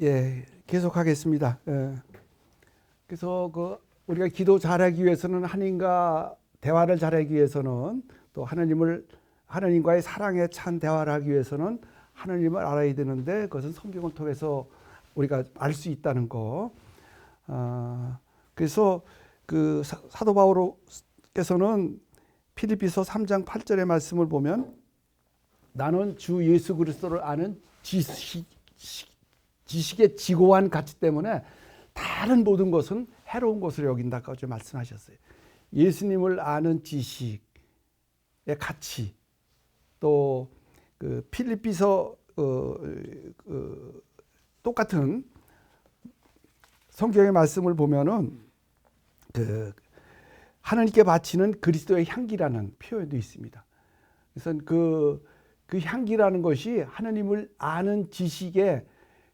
예, 계속하겠습니다. 그래서 우리가 기도 잘하기 위해서는 하나님과 대화를 잘하기 위해서는 또 하나님과의 사랑에 찬 대화를 하기 위해서는 하나님을 알아야 되는데 그것은 성경을 통해서 우리가 알 수 있다는 거. 그래서 그 사도 바울께서는 필리피서 3장 8절의 말씀을 보면 나는 주 예수 그리스도를 아는 지식의 지고한 가치 때문에 다른 모든 것은 해로운 것으로 여긴다까지 말씀하셨어요. 예수님을 아는 지식의 가치, 또 그 필리피서 똑같은 성경의 말씀을 보면은 그 하나님께 바치는 그리스도의 향기라는 표현도 있습니다. 그래서 그 향기라는 것이 하나님을 아는 지식의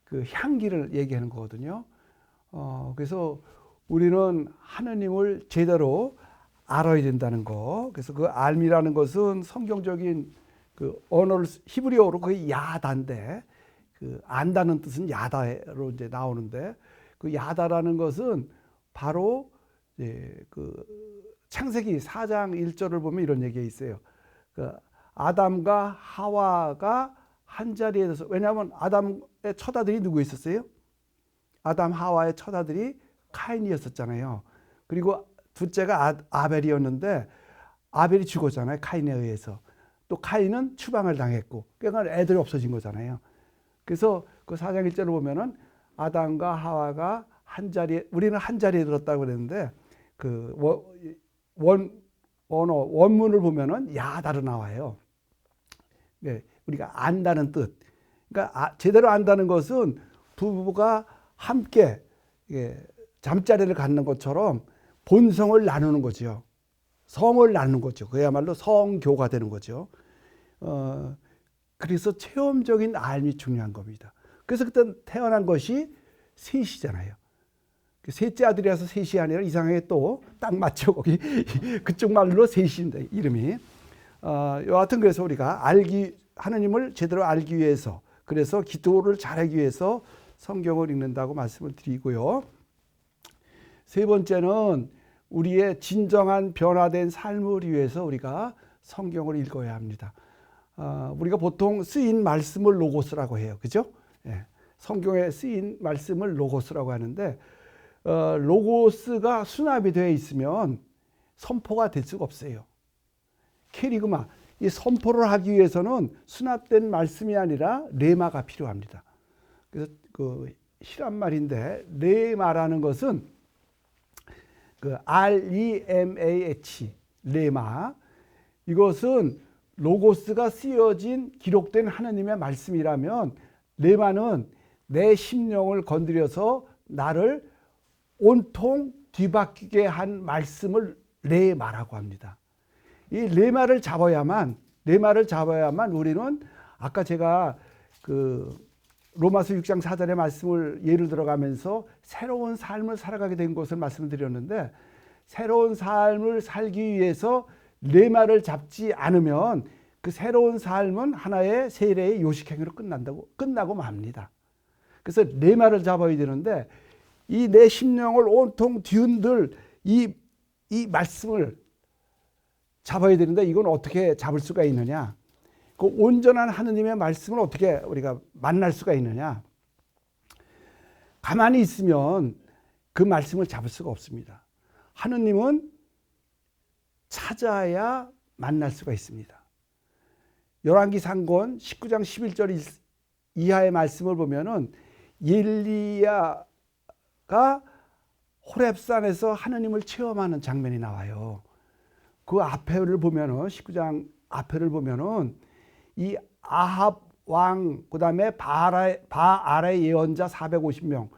그 향기를 얘기하는 거거든요. 그래서 우리는 하나님을 제대로 알아야 된다는 거. 그래서 그 알미라는 것은 성경적인 그 언어를 히브리어로 거의 야다인데, 그 안다는 뜻은 야다로 이제 나오는데, 그 야다라는 것은 바로 그 창세기 4장 1절을 보면 이런 얘기가 있어요. 그 아담과 하와가 한 자리에 서서, 왜냐하면 아담의 처자들이 누구 있었어요? 아담 하와의 처자들이 카인이었었잖아요. 그리고 둘째가 아벨이었는데 아벨이 죽었잖아요. 카인에 의해서. 또 카인은 추방을 당했고, 그러니까 애들이 없어진 거잖아요. 그래서 그 4장 1절을 보면은 아담과 하와가 한 자리에, 우리는 한 자리에 들었다고 그랬는데 그 원문을 보면은 야다로 나와요. 우리가 안다는 뜻. 그러니까 제대로 안다는 것은 부부가 함께 잠자리를 갖는 것처럼 본성을 나누는 거죠. 성을 나누는 거죠. 그야말로 성교가 되는 거죠. 그래서 체험적인 알미 중요한 겁니다. 그래서 그때 태어난 것이 셋이잖아요. 셋째 아들이라서 셋이 아니라 이상하게 또 딱 맞죠. 거기 그쪽 말로 셋인데 이름이. 여하튼 그래서 우리가 하나님을 제대로 알기 위해서, 그래서 기도를 잘하기 위해서 성경을 읽는다고 말씀을 드리고요. 세 번째는 우리의 진정한 변화된 삶을 위해서 우리가 성경을 읽어야 합니다. 우리가 보통 쓰인 말씀을 로고스라고 해요. 그죠? 예. 성경에 쓰인 말씀을 로고스라고 하는데, 로고스가 수납이 되어 있으면 선포가 될 수가 없어요. 캐리그마, 이 선포를 하기 위해서는 수납된 말씀이 아니라 레마가 필요합니다. 그래서 그 실한 말인데, 레마라는 것은 그 REMAH, 레마. 이것은 로고스가 쓰여진 기록된 하나님의 말씀이라면, 레마는 내 심령을 건드려서 나를 온통 뒤바뀌게 한 말씀을 레마라고 합니다. 이 레마를 잡아야만 우리는, 아까 제가 그 로마서 6장 4절의 말씀을 예를 들어가면서 새로운 삶을 살아가게 된 것을 말씀드렸는데, 새로운 삶을 살기 위해서 레마를 잡지 않으면 그 새로운 삶은 하나의 세례의 요식행위로 끝나고 맙니다. 그래서 레마를 잡아야 되는데, 이 내 심령을 온통 뒤흔들 이 말씀을 잡아야 되는데, 이건 어떻게 잡을 수가 있느냐? 그 온전한 하느님의 말씀을 어떻게 우리가 만날 수가 있느냐? 가만히 있으면 그 말씀을 잡을 수가 없습니다. 하느님은 찾아야 만날 수가 있습니다. 열왕기상권 19장 11절 이하의 말씀을 보면은 엘리야가 호렙산에서 하느님을 체험하는 장면이 나와요. 그 앞에를 보면은, 19장 앞에를 보면은 이 아합 왕, 그 다음에 바알의 예언자 450명,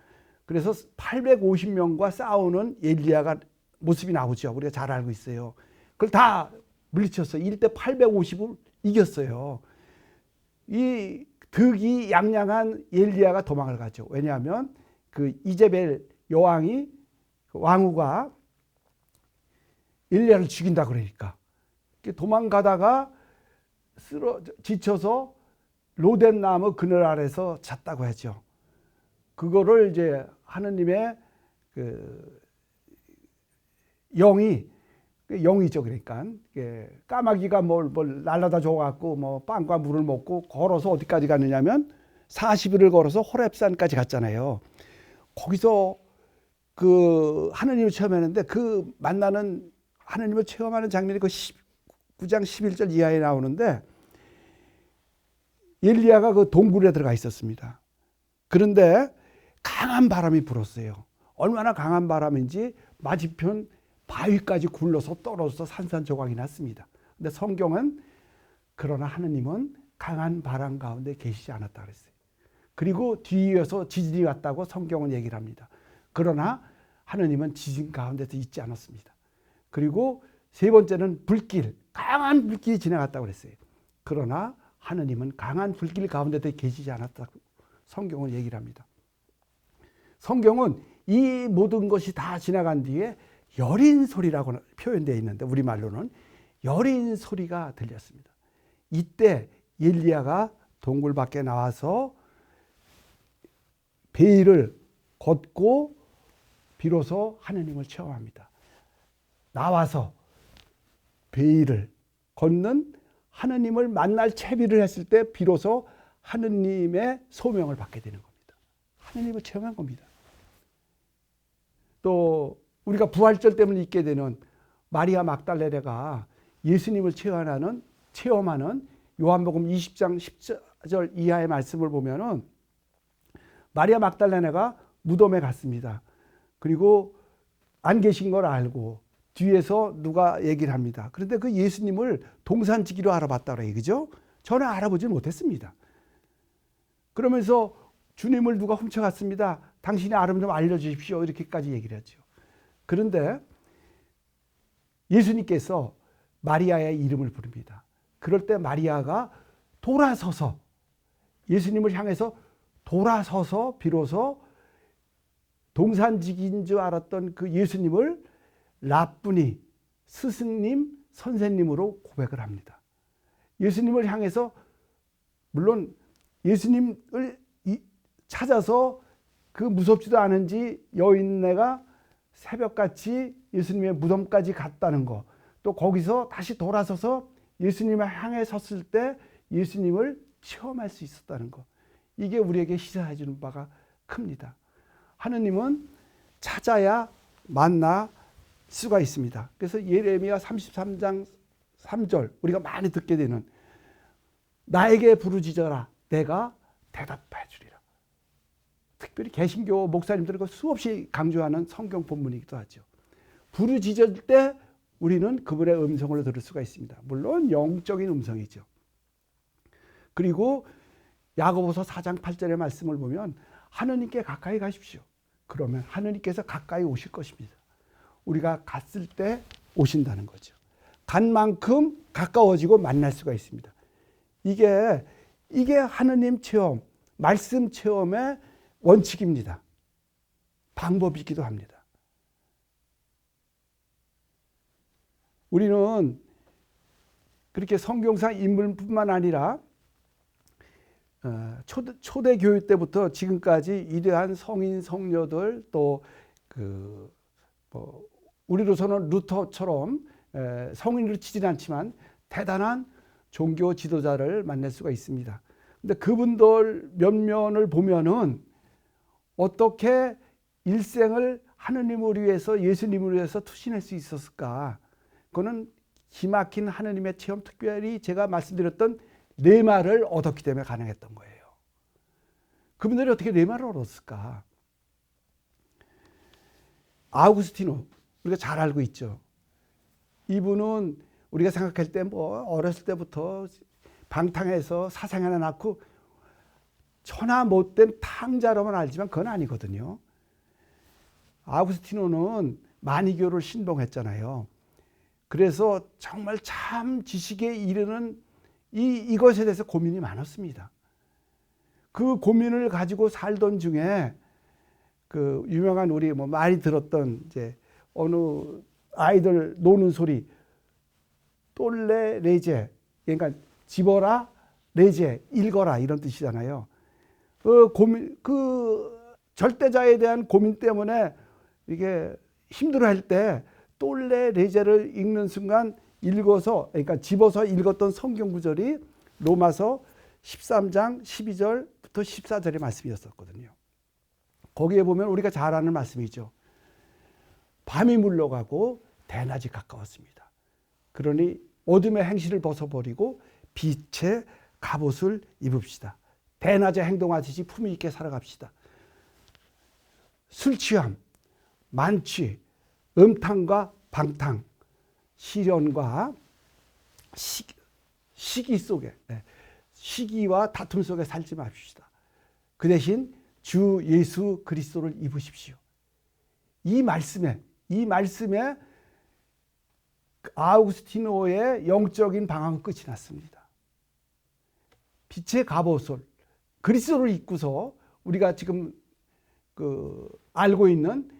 그래서 850명과 싸우는 엘리야가 모습이 나오죠. 우리가 잘 알고 있어요. 그걸 다 물리쳤어요. 1대 850을 이겼어요. 이 득이 양양한 엘리야가 도망을 가죠. 왜냐하면 그 이제벨 여왕이, 왕후가 엘리야를 죽인다 그러니까. 도망가다가 지쳐서 로덴나무 그늘 아래서 잤다고 하죠. 그거를 이제 하느님의 그 영이죠. 그러니까 까마귀가 뭘 날라다 줘갖고 뭐 빵과 물을 먹고 걸어서 어디까지 갔느냐면 40일을 걸어서 호렙산까지 갔잖아요. 거기서 그 하느님을 체험했는데 그 만나는 하느님을 체험하는 장면이 그 9장 11절 이하에 나오는데 엘리야가 그 동굴에 들어가 있었습니다. 그런데 강한 바람이 불었어요. 얼마나 강한 바람인지 맞은편 바위까지 굴러서 떨어져서 산산조각이 났습니다. 근데 성경은 그러나 하느님은 강한 바람 가운데 계시지 않았다 그랬어요. 그리고 뒤이어서 지진이 왔다고 성경은 얘기를 합니다. 그러나 하느님은 지진 가운데서 있지 않았습니다. 그리고 세 번째는 불길, 강한 불길이 지나갔다고 그랬어요. 그러나 하느님은 강한 불길 가운데서 계시지 않았다고 성경은 얘기를 합니다. 성경은 이 모든 것이 다 지나간 뒤에 여린 소리라고 표현되어 있는데 우리말로는 여린 소리가 들렸습니다. 이때 엘리야가 동굴 밖에 나와서 베일을 걷고 비로소 하느님을 체험합니다. 나와서 베일을 걷는 하느님을 만날 채비를 했을 때 비로소 하느님의 소명을 받게 되는 겁니다. 하느님을 체험한 겁니다. 또 우리가 부활절 때문에 있게 되는 마리아 막달레네가 예수님을 체험하는 요한복음 20장 10절 이하의 말씀을 보면은 마리아 막달레네가 무덤에 갔습니다. 그리고 안 계신 걸 알고 뒤에서 누가 얘기를 합니다. 그런데 그 예수님을 동산지기로 알아봤다 그래요. 그죠? 전혀 알아보지 못했습니다. 그러면서 주님을 누가 훔쳐갔습니다. 당신의 아름 좀 알려주십시오. 이렇게까지 얘기를 했죠. 그런데 예수님께서 마리아의 이름을 부릅니다. 그럴 때 마리아가 돌아서서 예수님을 향해서 돌아서서 비로소 동산지기인 줄 알았던 그 예수님을 라쁘니, 스승님, 선생님으로 고백을 합니다. 예수님을 향해서 물론 예수님을 찾아서 그 무섭지도 않은지 여인네가 새벽같이 예수님의 무덤까지 갔다는 거, 또 거기서 다시 돌아서서 예수님을 향해 섰을 때 예수님을 체험할 수 있었다는 거, 이게 우리에게 시사해 주는 바가 큽니다. 하느님은 찾아야 만나 수가 있습니다. 그래서 예레미야 33장 3절 우리가 많이 듣게 되는 나에게 부르짖어라 내가 대답해 주리라. 특별히 개신교 목사님들이 수없이 강조하는 성경 본문이기도 하죠. 부르짖을 때 우리는 그분의 음성을 들을 수가 있습니다. 물론 영적인 음성이죠. 그리고 야고보서 4장 8절의 말씀을 보면 하느님께 가까이 가십시오. 그러면 하느님께서 가까이 오실 것입니다. 우리가 갔을 때 오신다는 거죠. 간 만큼 가까워지고 만날 수가 있습니다. 이게 하느님 체험, 말씀 체험의 원칙입니다. 방법이기도 합니다. 우리는 그렇게 성경상 인물뿐만 아니라 초대 교회 때부터 지금까지 위대한 성인 성녀들 또 우리로서는 루터처럼 성인으로 치진 않지만 대단한 종교 지도자를 만날 수가 있습니다. 근데 그분들 면면을 보면은 어떻게 일생을 하느님을 위해서 예수님을 위해서 투신할 수 있었을까? 그거는 기막힌 하느님의 체험, 특별히 제가 말씀드렸던 레마를 얻었기 때문에 가능했던 거예요. 그분들이 어떻게 레마를 얻었을까? 아우구스티노 우리가 잘 알고 있죠. 이분은 우리가 생각할 때 뭐 어렸을 때부터 방탕해서 사상 하나 낳고 천하 못된 탕자로만 알지만 그건 아니거든요. 아우구스티노는 마니교를 신봉했잖아요. 그래서 정말 참 지식에 이르는 이것에 대해서 고민이 많았습니다. 그 고민을 가지고 살던 중에 그 유명한 우리 뭐 많이 들었던 이제 어느 아이들 노는 소리 똘레 레제, 그러니까 집어라 레제 읽어라 이런 뜻이잖아요. 그 절대자에 대한 고민 때문에 이게 힘들어할 때 똘레 레제를 읽는 순간 읽어서, 그러니까 집어서 읽었던 성경 구절이 로마서 13장 12절부터 14절의 말씀이었었거든요. 거기에 보면 우리가 잘 아는 말씀이죠. 밤이 물러가고 대낮이 가까웠습니다. 그러니 어둠의 행실을 벗어버리고 빛의 갑옷을 입읍시다. 대낮에 행동하듯이 품위 있게 살아갑시다. 술 취함, 만취, 음탕과 방탕, 시련과 시기 속에, 시기와 다툼 속에 살지 맙시다. 그 대신 주 예수 그리스도를 입으십시오. 이 말씀에 아우구스티노의 영적인 방황은 끝이 났습니다. 빛의 갑옷을 그리스도를 입고서 우리가 지금 알고 있는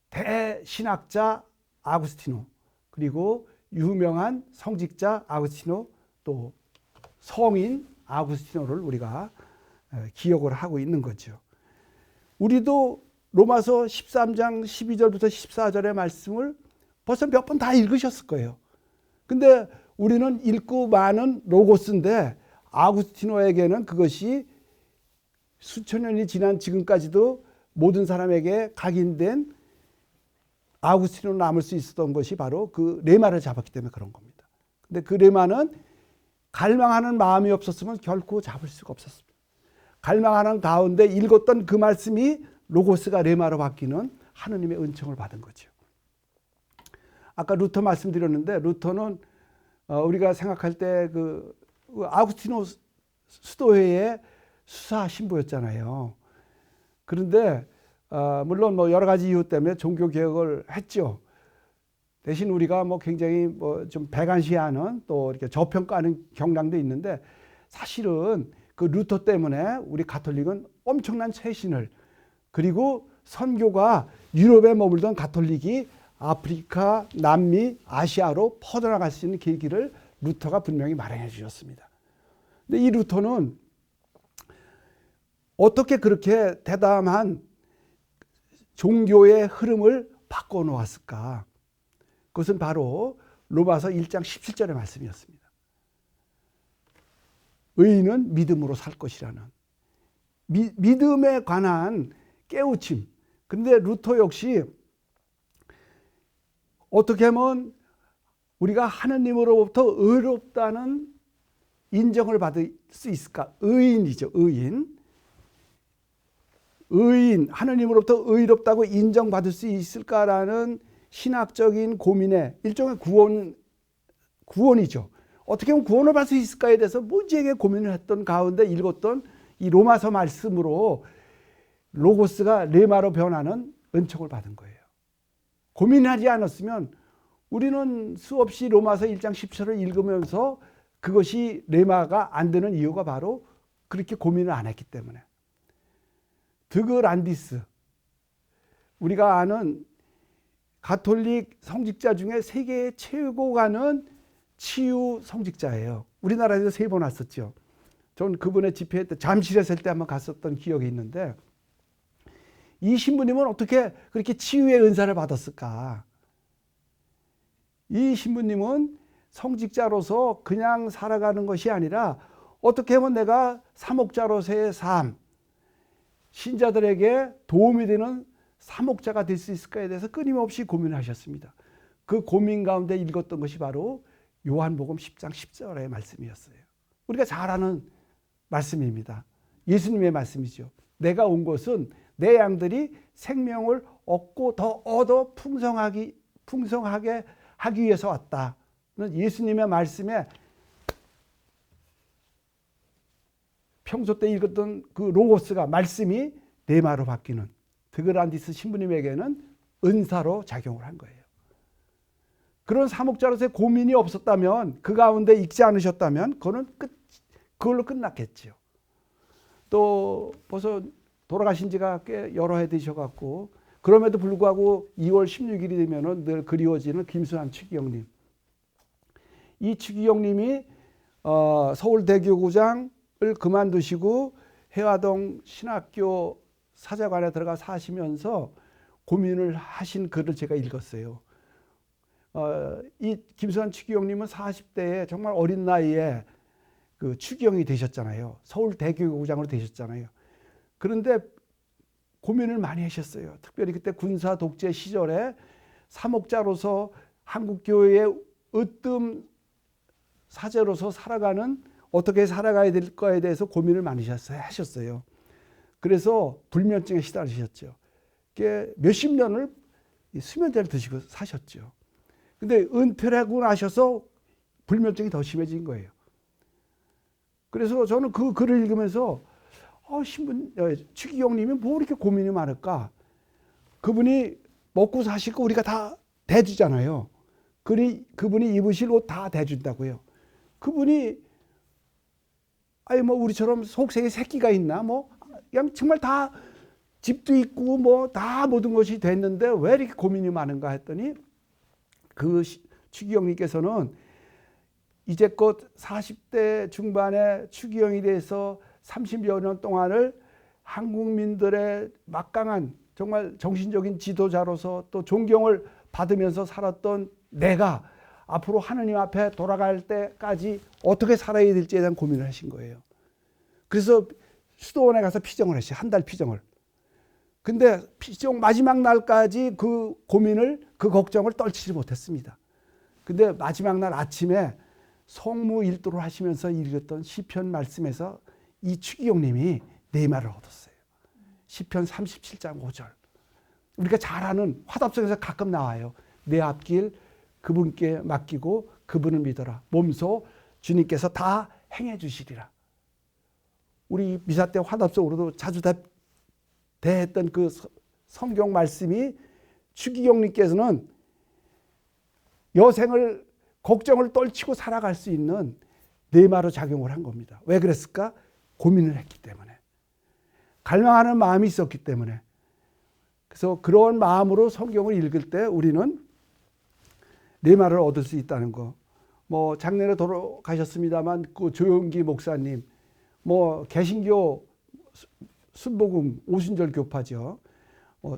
대신학자 아구스티노, 그리고 유명한 성직자 아구스티노, 또 성인 아구스티노를 우리가 기억을 하고 있는 거죠. 우리도 로마서 13장 12절부터 14절의 말씀을 벌써 몇 번 다 읽으셨을 거예요. 근데 우리는 읽고 많은 로고스인데 아구스티노에게는 그것이 수천 년이 지난 지금까지도 모든 사람에게 각인된 아구스티노로 남을 수 있었던 것이 바로 그 레마를 잡았기 때문에 그런 겁니다. 근데 그 레마는 갈망하는 마음이 없었으면 결코 잡을 수가 없었습니다. 갈망하는 가운데 읽었던 그 말씀이 로고스가 레마로 바뀌는 하느님의 은총을 받은 거죠. 아까 루터 말씀드렸는데, 루터는 우리가 생각할 때 그 아구스티노 수도회의 수사 신부였잖아요. 그런데 물론 뭐 여러 가지 이유 때문에 종교 개혁을 했죠. 대신 우리가 뭐 굉장히 뭐 좀 배관시하는, 또 이렇게 저평가하는 경향도 있는데, 사실은 그 루터 때문에 우리 가톨릭은 엄청난 쇄신을, 그리고 선교가 유럽에 머물던 가톨릭이 아프리카, 남미, 아시아로 퍼져나갈 수 있는 계기를 루터가 분명히 마련해 주셨습니다. 근데 이 루터는 어떻게 그렇게 대담한 종교의 흐름을 바꿔놓았을까? 그것은 바로 로마서 1장 17절의 말씀이었습니다. 의인은 믿음으로 살 것이라는 믿음에 관한 깨우침. 근데 루터 역시 어떻게 하면 우리가 하느님으로부터 의롭다는 인정을 받을 수 있을까? 의인이죠, 의인. 하느님으로부터 의롭다고 인정받을 수 있을까라는 신학적인 고민에 일종의 구원이죠. 어떻게 하면 구원을 받을 수 있을까에 대해서 무지하게 고민을 했던 가운데 읽었던 이 로마서 말씀으로 로고스가 레마로 변하는 은총을 받은 거예요. 고민하지 않았으면 우리는 수없이 로마서 1장 10절을 읽으면서 그것이 레마가 안 되는 이유가 바로 그렇게 고민을 안 했기 때문에. 드그란디스, 우리가 아는 가톨릭 성직자 중에 세계 최고가는 치유 성직자예요. 우리나라에서 3번 왔었죠. 전 그분의 집회 때 잠실에 살 때 한번 갔었던 기억이 있는데, 이 신부님은 어떻게 그렇게 치유의 은사를 받았을까? 이 신부님은 성직자로서 그냥 살아가는 것이 아니라 어떻게 하면 내가 사목자로서의 삶, 신자들에게 도움이 되는 사목자가 될 수 있을까에 대해서 끊임없이 고민하셨습니다. 그 고민 가운데 읽었던 것이 바로 요한복음 10장 10절의 말씀이었어요. 우리가 잘 아는 말씀입니다. 예수님의 말씀이죠. 내가 온 것은 내 양들이 생명을 얻고 더 얻어 풍성하게 하기 위해서 왔다. 예수님의 말씀에 평소 때 읽었던 그 로고스가 말씀이 레마로 바뀌는 드그란디스 신부님에게는 은사로 작용을 한 거예요. 그런 사목자로서의 고민이 없었다면, 그 가운데 읽지 않으셨다면 그걸로 끝났겠죠. 또 벌써 돌아가신 지가 꽤 여러 해 되셔갖고, 그럼에도 불구하고 2월 16일이 되면은 늘 그리워지는 김수환 추기경님. 이 추기경님이 서울대교구장을 그만두시고 해화동 신학교 사제관에 들어가 사시면서 고민을 하신 글을 제가 읽었어요. 이 김수환 추기경님은 40대에 정말 어린 나이에 그 추기경이 되셨잖아요. 서울대교구장으로 되셨잖아요. 그런데 고민을 많이 하셨어요. 특별히 그때 군사 독재 시절에 사목자로서 한국교회의 으뜸 사제로서 살아가는 어떻게 살아가야 될까에 대해서 고민을 많이 하셨어요. 그래서 불면증에 시달리셨죠. 몇십 년을 수면제를 드시고 사셨죠. 근데 은퇴를 하고 나셔서 불면증이 더 심해진 거예요. 그래서 저는 그 글을 읽으면서 추기경님이 뭐 이렇게 고민이 많을까? 그분이 먹고 사시고 우리가 다 대주잖아요. 그분이 입으실 옷 다 대준다고요. 그분이 뭐 우리처럼 속세에 새끼가 있나? 뭐 그냥 정말 다 집도 있고 뭐 다 모든 것이 됐는데 왜 이렇게 고민이 많은가 했더니 그 추기경님께서는 이제껏 40대 중반에 추기경에 대해서 30여 년 동안을 한국민들의 막강한 정말 정신적인 지도자로서 또 존경을 받으면서 살았던 내가 앞으로 하느님 앞에 돌아갈 때까지 어떻게 살아야 될지에 대한 고민을 하신 거예요. 그래서 수도원에 가서 피정을 했어요. 한 달 피정을. 근데 피정 마지막 날까지 그 고민을, 그 걱정을 떨치지 못했습니다. 근데 마지막 날 아침에 성무일도를 하시면서 읽었던 시편 말씀에서 이 추기경님이 내말을 얻었어요. 시편 37장 5절. 우리가 잘 아는 화답성에서 가끔 나와요. 내 앞길 그분께 맡기고 그분을 믿어라. 몸소 주님께서 다 행해 주시리라. 우리 미사 때 화답성으로도 자주 대했던 그 성경 말씀이 추기경님께서는 여생을 걱정을 떨치고 살아갈 수 있는 내마로 작용을 한 겁니다. 왜 그랬을까? 고민을 했기 때문에. 갈망하는 마음이 있었기 때문에. 그래서 그런 마음으로 성경을 읽을 때 우리는 내마를 얻을 수 있다는 거. 뭐 작년에 돌아가셨습니다만 그 조용기 목사님, 뭐 개신교 순복음 오순절 교파죠.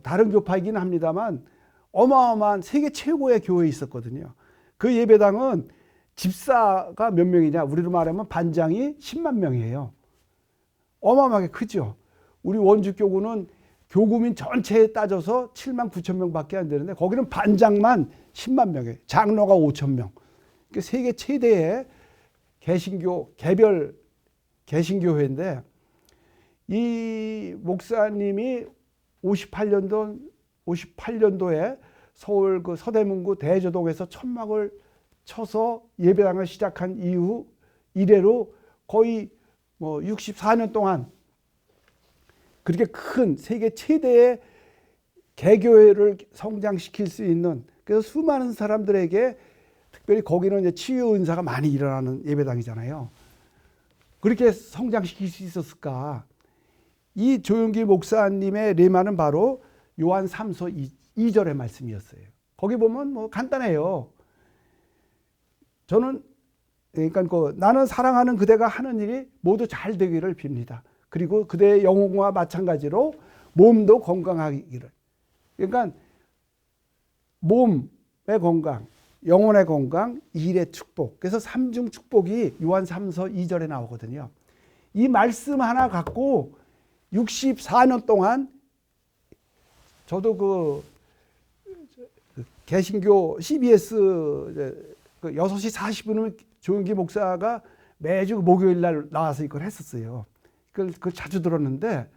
다른 교파이긴 합니다만 어마어마한 세계 최고의 교회에 있었거든요. 그 예배당은 집사가 몇 명이냐? 우리로 말하면 반장이 10만 명이에요. 어마어마하게 크죠. 우리 원주교구는 교구민 전체에 따져서 7만 9천 명밖에 안 되는데 거기는 반장만 10만 명이에요. 장로가 5천 명. 그러니까 세계 최대의 개신교 개별 개신교회인데 이 목사님이 58년도에 서울 그 서대문구 대저동에서 천막을 쳐서 예배당을 시작한 이후 이래로 거의 뭐 64년 동안 그렇게 큰 세계 최대의 개교회를 성장시킬 수 있는, 그래서 수많은 사람들에게 특별히 거기는 이제 치유 은사가 많이 일어나는 예배당이잖아요. 그렇게 성장시킬 수 있었을까? 이 조용기 목사님의 레마는 바로 요한 3서 2절의 말씀이었어요. 거기 보면 뭐 간단해요. 저는 그러니까 나는 사랑하는 그대가 하는 일이 모두 잘 되기를 빕니다. 그리고 그대의 영혼과 마찬가지로 몸도 건강하기를. 그러니까 몸의 건강, 영혼의 건강, 일의 축복. 그래서 삼중 축복이 요한 3서 2절에 나오거든요. 이 말씀 하나 갖고 64년 동안 저도 그 개신교 CBS 6시 40분을 조용기 목사가 매주 목요일 날 나와서 이걸 했었어요. 그걸 자주 들었는데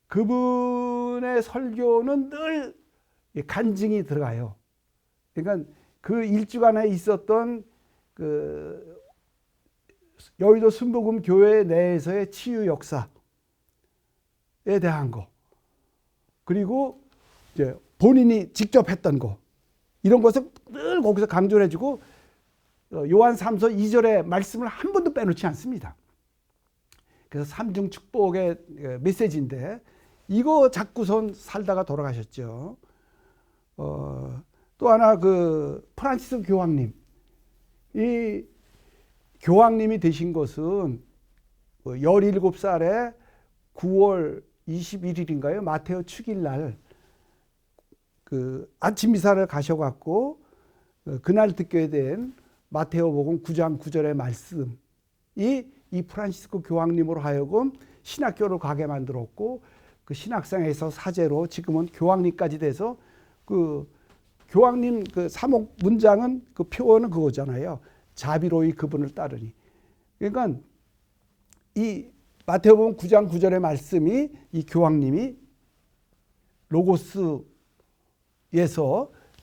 그분의 설교는 늘 간증이 들어가요. 그러니까 그 일주간에 있었던 그 여의도 순복음 교회 내에서의 치유 역사에 대한 거, 그리고 이제 본인이 직접 했던 거, 이런 것을 늘 거기서 강조를 해주고 요한 3서 2절의 말씀을 한 번도 빼놓지 않습니다. 그래서 삼중 축복의 메시지인데 이거 잡고선 살다가 돌아가셨죠. 또 하나 그 프란시스 교황님, 이 교황님이 되신 것은 17살에 9월 21일인가요? 마테오 축일날 그 아침 미사를 가셔갖고 그날 듣게 된 마테오복음 9장 9절의 말씀이 이 프란시스코 교황님으로 하여금 신학교를 가게 만들었고 그 신학상에서 사제로 지금은 교황님까지 돼서 그 교황님 그 사목 문장은 그 표어는 그거잖아요. 자비로이 그분을 따르니. 그러니까 이 마태복음 9장 9절의 말씀이 이 교황님이 로고스에서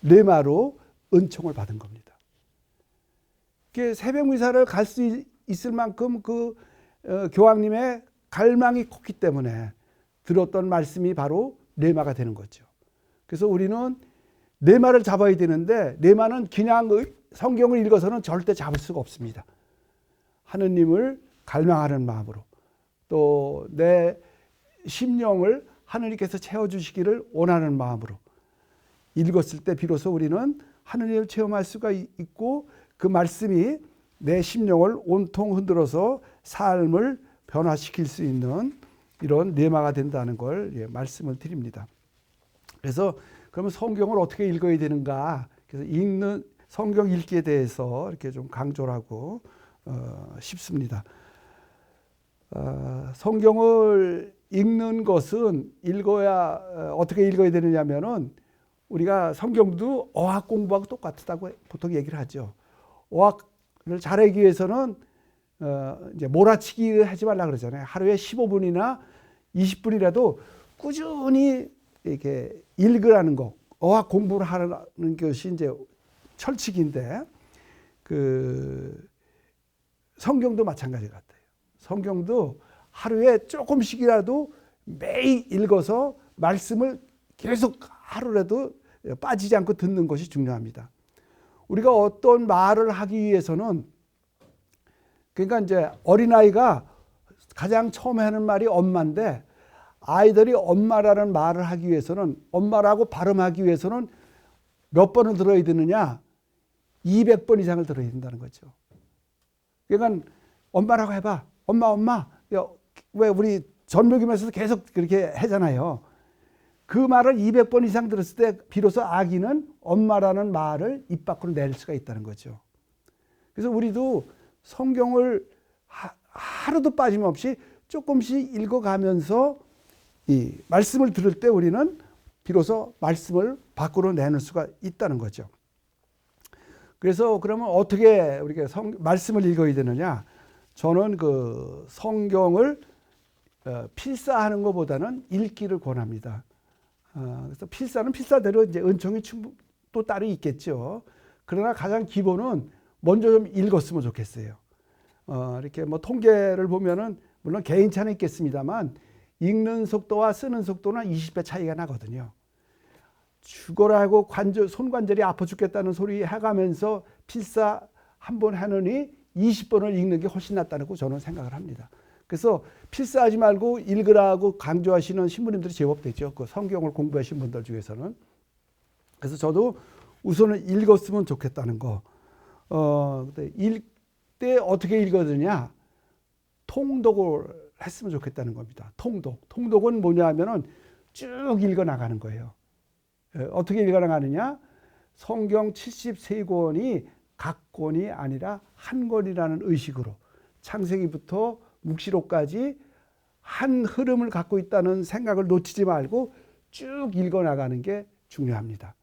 레마로 은총을 받은 겁니다. 새벽 미사를 갈 수 있을 만큼 그 교황님의 갈망이 컸기 때문에 들었던 말씀이 바로 레마가 되는 거죠. 그래서 우리는 레마를 잡아야 되는데 레마는 그냥 성경을 읽어서는 절대 잡을 수가 없습니다. 하느님을 갈망하는 마음으로 또 내 심령을 하느님께서 채워주시기를 원하는 마음으로 읽었을 때 비로소 우리는 하느님을 체험할 수가 있고 그 말씀이 내 심령을 온통 흔들어서 삶을 변화시킬 수 있는 이런 레마가 된다는 걸 말씀을 드립니다. 그래서 그러면 성경을 어떻게 읽어야 되는가? 그래서 읽는 성경 읽기에 대해서 이렇게 좀 강조를 하고 싶습니다. 성경을 읽는 것은 어떻게 읽어야 되느냐면은 우리가 성경도 어학 공부하고 똑같다고 보통 얘기를 하죠. 어학을 잘하기 위해서는 이제 몰아치기를 하지 말라 그러잖아요. 하루에 15분이나 20분이라도 꾸준히 이렇게 읽으라는 거, 어학 공부를 하는 것이 이제 철칙인데 그 성경도 마찬가지 같아요. 성경도 하루에 조금씩이라도 매일 읽어서 말씀을 계속 하루라도 빠지지 않고 듣는 것이 중요합니다. 우리가 어떤 말을 하기 위해서는 그러니까 이제 어린아이가 가장 처음에 하는 말이 엄마인데 아이들이 엄마라는 말을 하기 위해서는 엄마라고 발음하기 위해서는 몇 번을 들어야 되느냐? 200번 이상을 들어야 된다는 거죠. 그러니까 엄마라고 해봐. 엄마. 왜 우리 전묘기면서도 계속 그렇게 하잖아요. 그 말을 200번 이상 들었을 때 비로소 아기는 엄마라는 말을 입 밖으로 낼 수가 있다는 거죠. 그래서 우리도 성경을 하루도 빠짐없이 조금씩 읽어가면서 이 말씀을 들을 때 우리는 비로소 말씀을 밖으로 내놓을 수가 있다는 거죠. 그래서 그러면 어떻게 우리가 말씀을 읽어야 되느냐? 저는 그 성경을 필사하는 것보다는 읽기를 권합니다. 그래서 필사는 필사대로 이제 은총이 또 따로 있겠죠. 그러나 가장 기본은 먼저 좀 읽었으면 좋겠어요. 이렇게 뭐 통계를 보면은 물론 개인차는 있겠습니다만 읽는 속도와 쓰는 속도는 20배 차이가 나거든요. 죽어라 하고 손관절이 아파 죽겠다는 소리 해가면서 필사 한 번 하느니 20번을 읽는 게 훨씬 낫다고 저는 생각을 합니다. 그래서 필사하지 말고 읽으라고 강조하시는 신부님들이 제법 되죠. 그 성경을 공부하신 분들 중에서는. 그래서 저도 우선은 읽었으면 좋겠다는 거. 읽 때 어떻게 읽어드냐? 통독을 했으면 좋겠다는 겁니다. 통독은 뭐냐 하면은 쭉 읽어 나가는 거예요. 어떻게 읽어 나가느냐? 성경 73권이 각 권이 아니라 한 권이라는 의식으로 창세기부터 묵시록까지 한 흐름을 갖고 있다는 생각을 놓치지 말고 쭉 읽어 나가는 게 중요합니다.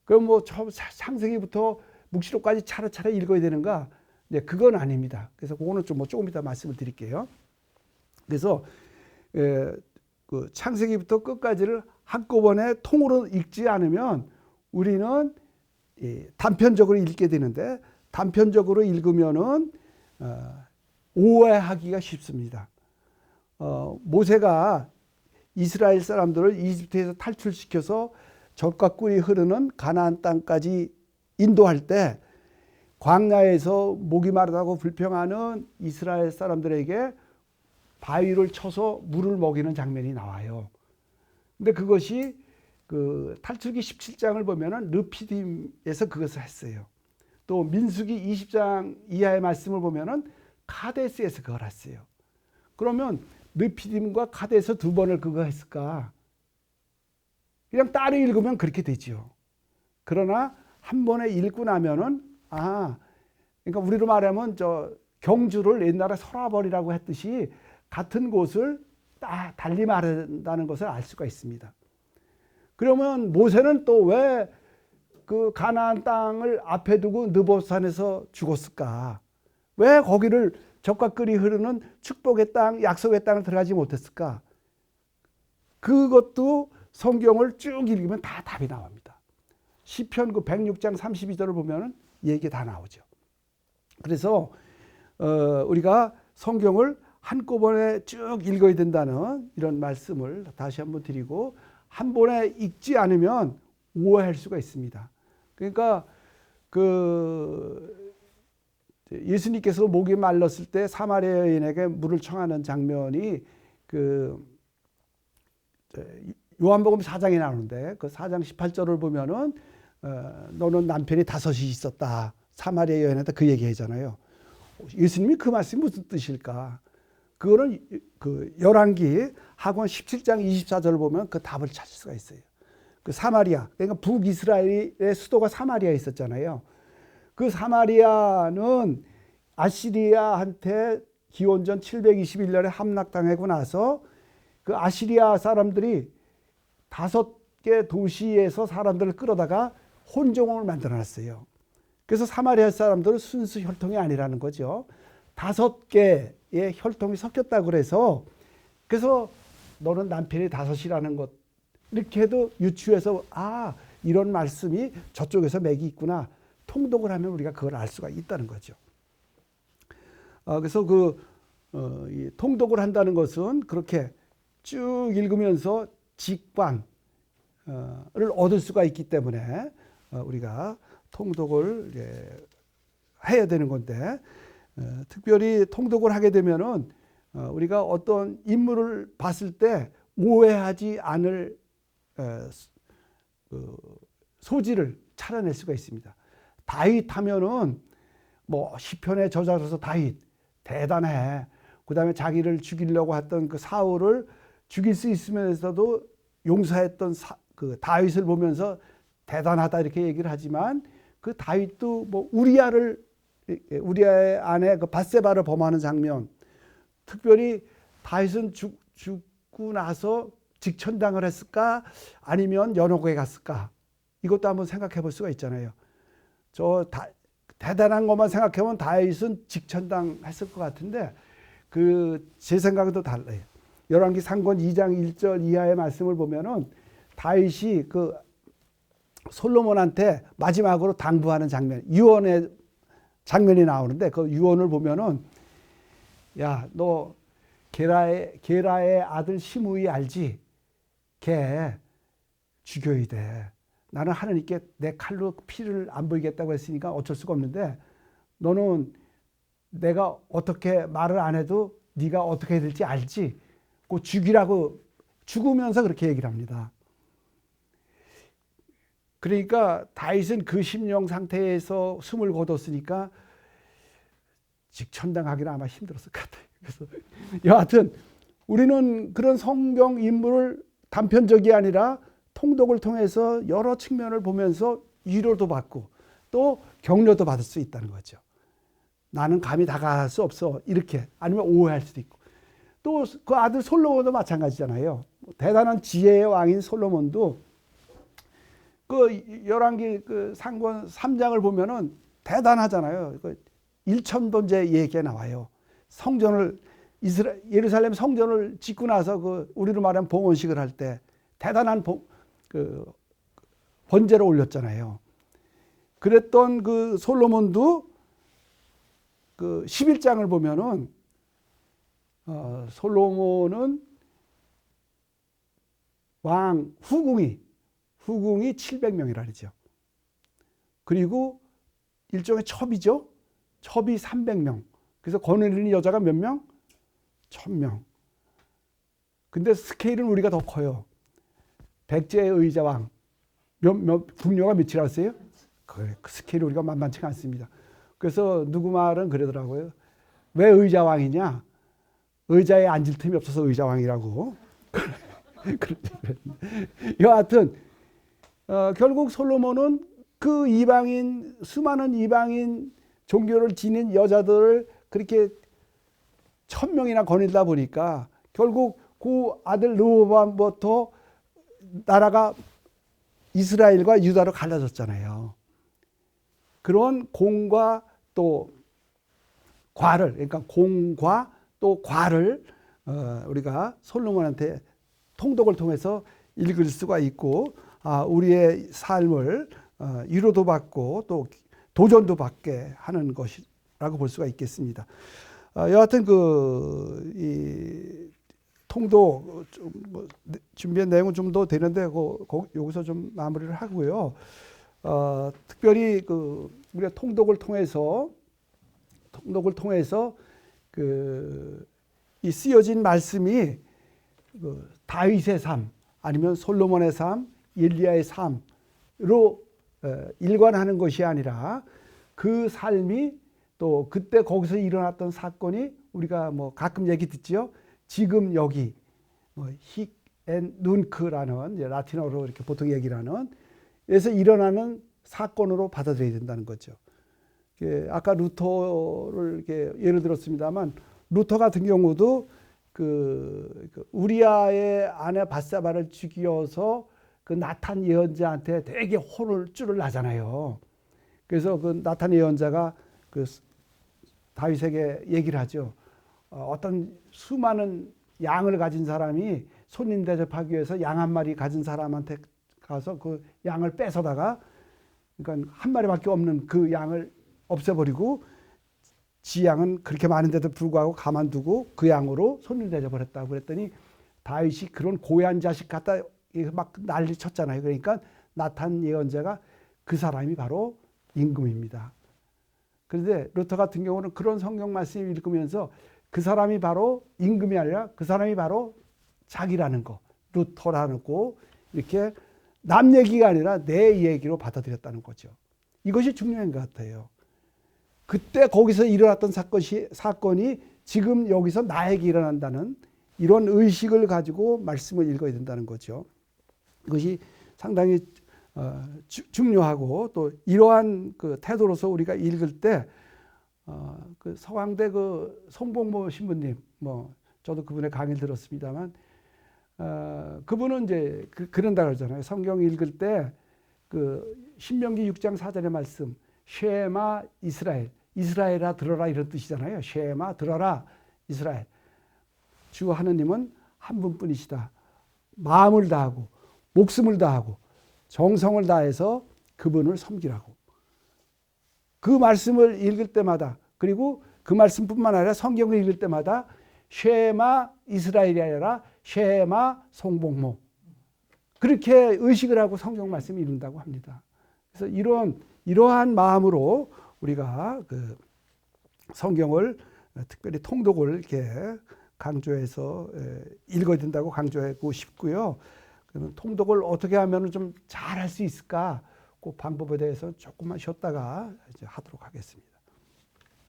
그럼 뭐 창세기부터 묵시록까지 차례차례 읽어야 되는가? 네, 그건 아닙니다. 그래서 그거는 조금 이따 말씀을 드릴게요. 그래서 그 창세기부터 끝까지를 한꺼번에 통으로 읽지 않으면 우리는 단편적으로 읽게 되는데 단편적으로 읽으면은 오해하기가 쉽습니다. 모세가 이스라엘 사람들을 이집트에서 탈출시켜서 젖과 꿀이 흐르는 가나안 땅까지 인도할 때 광야에서 목이 마르다고 불평하는 이스라엘 사람들에게 바위를 쳐서 물을 먹이는 장면이 나와요. 근데 그것이 그 탈출기 17장을 보면은 르피딤에서 그것을 했어요. 또 민수기 20장 이하의 말씀을 보면은 카데스에서 그걸 했어요. 그러면 느피딤과 가데에서 두 번을 그거 했을까? 그냥 따로 읽으면 그렇게 되지요. 그러나 한 번에 읽고 나면은 그러니까 우리로 말하면 저 경주를 옛날에 서라버리라고 했듯이 같은 곳을 달리 말한다는 것을 알 수가 있습니다. 그러면 모세는 또 왜 그 가나안 땅을 앞에 두고 느보산에서 죽었을까? 왜 거기를 젖과 꿀이 흐르는 축복의 땅, 약속의 땅을 들어가지 못했을까? 그것도 성경을 쭉 읽으면 다 답이 나옵니다. 시편 그 106장 32절을 보면 얘기 다 나오죠. 그래서 우리가 성경을 한꺼번에 쭉 읽어야 된다는 이런 말씀을 다시 한번 드리고, 한 번에 읽지 않으면 오해할 수가 있습니다. 그러니까 예수님께서 목이 말랐을 때 사마리아 여인에게 물을 청하는 장면이 요한복음 4장에 나오는데, 그 4장 18절을 보면은 너는 남편이 5이 있었다. 사마리아 여인한테 그 얘기하잖아요. 예수님이 그 말씀이 무슨 뜻일까? 그거는 그 열왕기 하권 17장 24절을 보면 그 답을 찾을 수가 있어요. 그 사마리아, 그러니까 북이스라엘의 수도가 사마리아에 있었잖아요. 그 사마리아는 아시리아한테 기원전 721년에 함락당하고 나서 그 아시리아 사람들이 5개 도시에서 사람들을 끌어다가 혼종을 만들어놨어요. 그래서 사마리아 사람들은 순수 혈통이 아니라는 거죠. 5개의 혈통이 섞였다고 그래서 너는 남편이 5이라는 것, 이렇게 해도 유추해서 이런 말씀이 저쪽에서 맥이 있구나. 통독을 하면 우리가 그걸 알 수가 있다는 거죠. 그래서 이 통독을 한다는 것은 그렇게 쭉 읽으면서 직관을 얻을 수가 있기 때문에 우리가 통독을 해야 되는 건데, 특별히 통독을 하게 되면은 우리가 어떤 인물을 봤을 때 오해하지 않을 소지를 찾아낼 수가 있습니다. 다윗 하면은 뭐 시편의 저자로서 다윗 대단해. 그다음에 자기를 죽이려고 했던 그 사울을 죽일 수 있으면서도 용서했던 그 다윗을 보면서 대단하다 이렇게 얘기를 하지만, 그 다윗도 뭐 우리아의 아내 그 밧세바를 범하는 장면, 특별히 다윗은 죽고 나서 직천당을 했을까 아니면 연옥에 갔을까, 이것도 한번 생각해 볼 수가 있잖아요. 대단한 것만 생각해보면 다윗은 직천당 했을 것 같은데, 제 생각은 또 달라요. 열왕기 상권 2장 1절 이하의 말씀을 보면은 다윗이 그 솔로몬한테 마지막으로 당부하는 장면, 유언의 장면이 나오는데, 그 유언을 보면은 너 게라의 아들 시므이 알지? 걔 죽여야 돼. 나는 하나님께 내 칼로 피를 안 보이겠다고 했으니까 어쩔 수가 없는데, 너는 내가 어떻게 말을 안 해도 네가 어떻게 해야 될지 알지? 그 죽이라고, 죽으면서 그렇게 얘기를 합니다. 그러니까 다윗은 그 심령 상태에서 숨을 거뒀으니까 직천당하기는 아마 힘들었을 것 같아요. 그래서 여하튼 우리는 그런 성경 인물을 단편적이 아니라 통독을 통해서 여러 측면을 보면서 위로도 받고 또 격려도 받을 수 있다는 거죠. 나는 감히 다가갈 수 없어, 이렇게. 아니면 오해할 수도 있고. 또 그 아들 솔로몬도 마찬가지잖아요. 대단한 지혜의 왕인 솔로몬도 그 열왕기 그 상권 3장을 보면은 대단하잖아요. 그 일천번제 얘기가 나와요. 예루살렘 성전을 짓고 나서 그 우리로 말하면 봉헌식을 할 때 대단한 번제를 올렸잖아요. 그랬던 그 솔로몬도 그 11장을 보면은 솔로몬은 왕 후궁이 700명이라 그러죠. 그리고 일종의 첩이죠. 첩이 300명. 그래서 거느리는 여자가 몇 명? 1000명. 근데 스케일은 우리가 더 커요. 백제의 의자왕. 국녀가 몇이라고 했어요? 그 스케일이 우리가 만만치가 않습니다. 그래서 누구 말은 그러더라고요. 왜 의자왕이냐? 의자에 앉을 틈이 없어서 의자왕이라고. 여하튼 결국 솔로몬은 그 이방인, 수많은 이방인 종교를 지닌 여자들을 그렇게 1000명이나 거느리다 보니까 결국 그 아들 르호보암부터 나라가 이스라엘과 유다로 갈라졌잖아요. 그런 공과 또 과를, 그러니까 공과 또 과를 우리가 솔로몬한테 통독을 통해서 읽을 수가 있고, 우리의 삶을 위로도 받고 또 도전도 받게 하는 것이라고 볼 수가 있겠습니다. 여하튼 이 통독 준비한 내용은 좀 더 되는데 여기서 좀 마무리를 하고요. 특별히 우리가 통독을 통해서 이 쓰여진 말씀이 다윗의 삶 아니면 솔로몬의 삶, 엘리야의 삶으로 일관하는 것이 아니라 그 삶이 또 그때 거기서 일어났던 사건이 우리가 가끔 얘기 듣지요. 지금 여기 힉 앤 눈크라는 라틴어로 이렇게 보통 얘기를 하는 에서 일어나는 사건으로 받아들여야 된다는 거죠. 아까 루터를 이렇게 예를 들었습니다만 루터 같은 경우도 우리아의 아내 밧세바를 죽여서 그 나탄 예언자한테 되게 혼을 줄을 나잖아요. 그래서 그 나탄 예언자가 다윗에게 얘기를 하죠. 어떤 수많은 양을 가진 사람이 손님 대접하기 위해서 양 한 마리 가진 사람한테 가서 그 양을 뺏어다가, 그러니까 한 마리밖에 없는 그 양을 없애버리고 지 양은 그렇게 많은데도 불구하고 가만두고 그 양으로 손님 대접을 했다고 그랬더니 다윗이 그런 고얀 자식 갖다 막 난리 쳤잖아요. 그러니까 나탄 예언자가 그 사람이 바로 임금입니다. 그런데 루터 같은 경우는 그런 성경 말씀을 읽으면서 그 사람이 바로 임금이 아니라 그 사람이 바로 자기라는 거, 루터라는 거, 이렇게 남 얘기가 아니라 내 얘기로 받아들였다는 거죠. 이것이 중요한 것 같아요. 그때 거기서 일어났던 사건이 지금 여기서 나에게 일어난다는 이런 의식을 가지고 말씀을 읽어야 된다는 거죠. 이것이 상당히 중요하고, 또 이러한 태도로서 우리가 읽을 때 서강대 송복모 신부님, 저도 그분의 강의를 들었습니다만, 그분은 이제 그런다 그러잖아요. 성경 읽을 때 신명기 6장 4절의 말씀, 쉐마 이스라엘, 이스라엘아 들어라, 이런 뜻이잖아요. 쉐마 들어라 이스라엘. 주 하느님은 한 분뿐이시다. 마음을 다하고 목숨을 다하고 정성을 다해서 그분을 섬기라고. 그 말씀을 읽을 때마다, 그리고 그 말씀뿐만 아니라 성경을 읽을 때마다 쉐마 이스라엘이 아니라 쉐마 송복모, 그렇게 의식을 하고 성경 말씀을 읽는다고 합니다. 그래서 이러한 마음으로 우리가 성경을, 특별히 통독을 이렇게 강조해서 읽어야 된다고 강조하고 싶고요. 그러면 통독을 어떻게 하면 좀 잘 할 수 있을까? 그 방법에 대해서 조금만 쉬었다가 이제 하도록 하겠습니다.